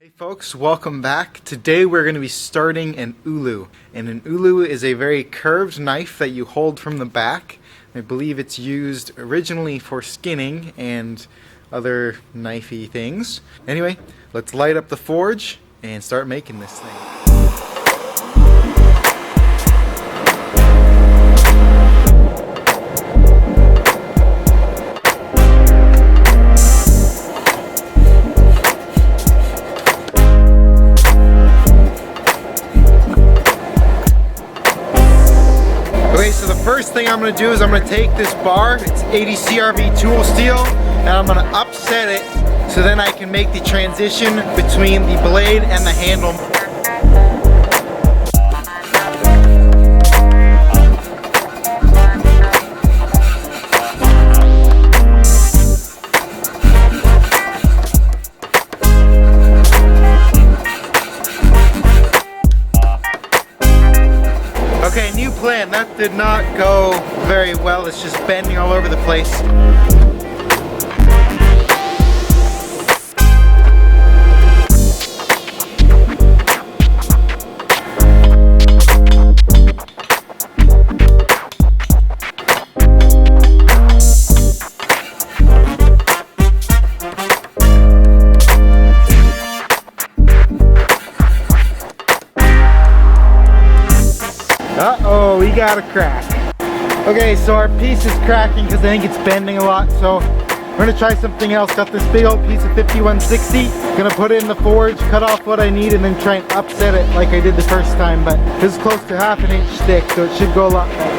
Hey folks, welcome back. Today we're going to be starting an ULU. And an ULU is a very curved knife that you hold from the back. I believe it's used originally for skinning and other knifey things. Anyway, let's light up the forge and start making this thing. So the first thing I'm going to do is I'm going to take this bar, it's 80 CRV tool steel, and I'm going to upset it so then I can make the transition between the blade and the handle. Okay, new plan. That did not go very well. It's just bending all over the place. Uh-oh, we got a crack. Okay, so our piece is cracking because I think it's bending a lot, so we're gonna try something else. Got this big old piece of 5160, gonna put it in the forge, cut off what I need, and then try and upset it like I did the first time, but this is close to ½ an inch thick, so it should go a lot better.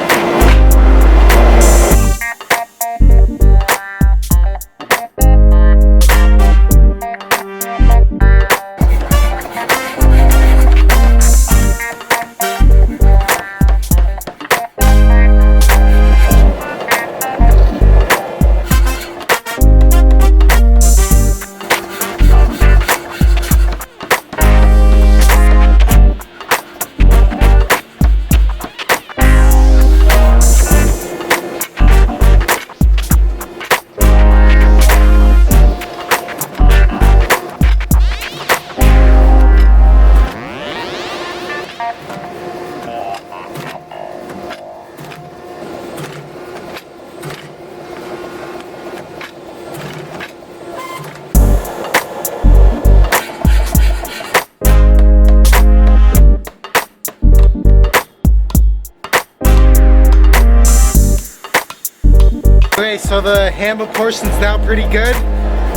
Okay, so the handle portion's now pretty good.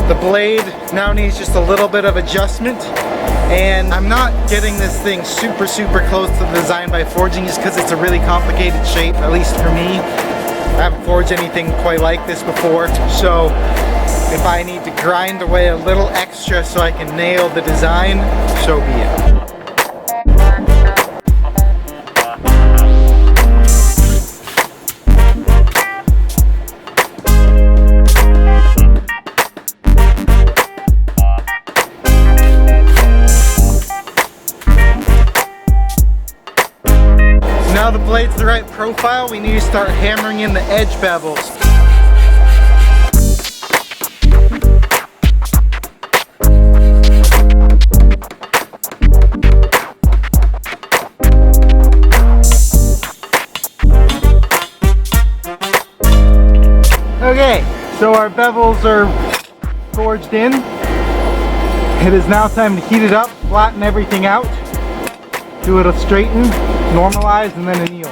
The blade now needs just a little bit of adjustment. And I'm not getting this thing super close to the design by forging just because it's a really complicated shape, at least for me. I haven't forged anything quite like this before. So if I need to grind away a little extra so I can nail the design, so be it. Now the blade's the right profile, we need to start hammering in the edge bevels. Okay, so our bevels are forged in. It is now time to heat it up, flatten everything out, do it straighten, normalize, and then anneal.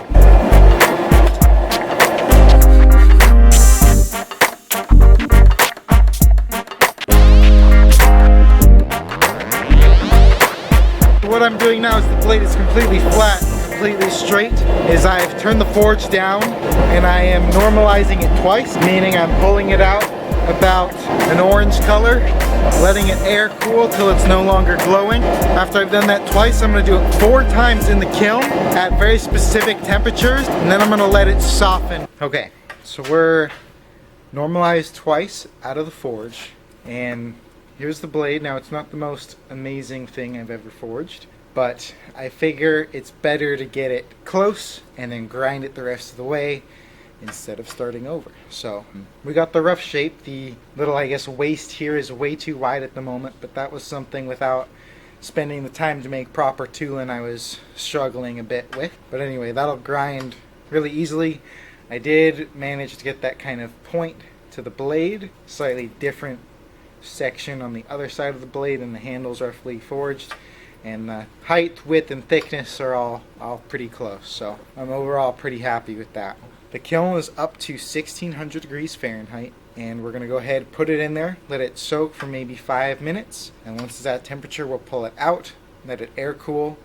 What I'm doing now is the blade is completely flat, completely straight, is I've turned the forge down and I am normalizing it twice, meaning I'm pulling it out about an orange color, letting it air cool till it's no longer glowing. After I've done that twice, I'm going to do it 4 times in the kiln at very specific temperatures, and then I'm going to let it soften. Okay, so we're normalized twice out of the forge, and here's the blade. Now, it's not the most amazing thing I've ever forged, but I figure it's better to get it close and then grind it the rest of the way instead of starting over. So we got the rough shape. The little, I guess, waist here is way too wide at the moment, but that was something without spending the time to make proper tooling I was struggling a bit with. But anyway, that'll grind really easily. I did manage to get that kind of point to the blade, slightly different section on the other side of the blade, and the handles are fully forged, and the height, width, and thickness are all pretty close, so I'm overall pretty happy with that. The kiln is up to 1600 degrees Fahrenheit, and we're going to go ahead and put it in there, let it soak for maybe 5 minutes, and once it's at temperature we'll pull it out, let it air cool,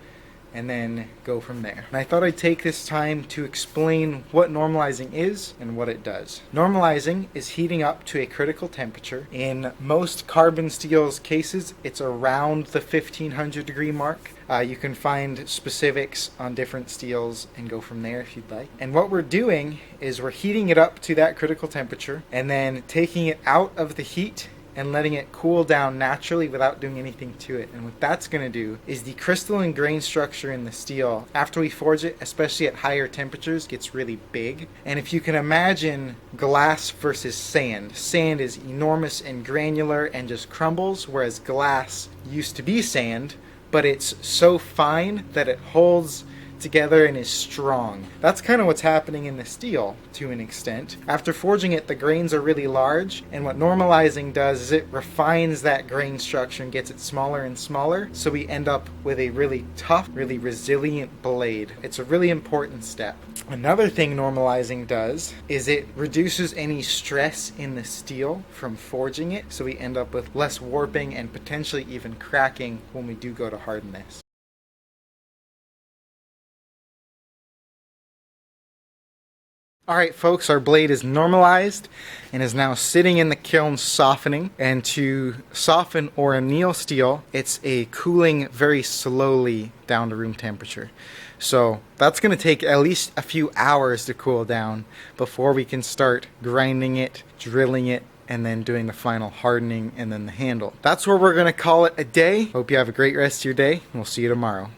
and then go from there. And I thought I'd take this time to explain what normalizing is and what it does. Normalizing is heating up to a critical temperature. In most carbon steel's cases, it's around the 1500 degree mark. You can find specifics on different steels and go from there if you'd like. And what we're doing is we're heating it up to that critical temperature and then taking it out of the heat and letting it cool down naturally without doing anything to it. And what that's going to do is the crystalline grain structure in the steel, after we forge it, especially at higher temperatures, gets really big. And if you can imagine glass versus sand, sand is enormous and granular and just crumbles, whereas glass used to be sand, but it's so fine that it holds together and is strong. That's kind of what's happening in the steel to an extent. After forging it, the grains are really large, and what normalizing does is it refines that grain structure and gets it smaller and smaller, so we end up with a really tough, really resilient blade. It's a really important step. Another thing normalizing does is it reduces any stress in the steel from forging it, so we end up with less warping and potentially even cracking when we do go to harden this. Alright folks, our blade is normalized and is now sitting in the kiln softening. And to soften or anneal steel, it's a cooling very slowly down to room temperature. So that's going to take at least a few hours to cool down before we can start grinding it, drilling it, and then doing the final hardening and then the handle. That's where we're going to call it a day. Hope you have a great rest of your day, and we'll see you tomorrow.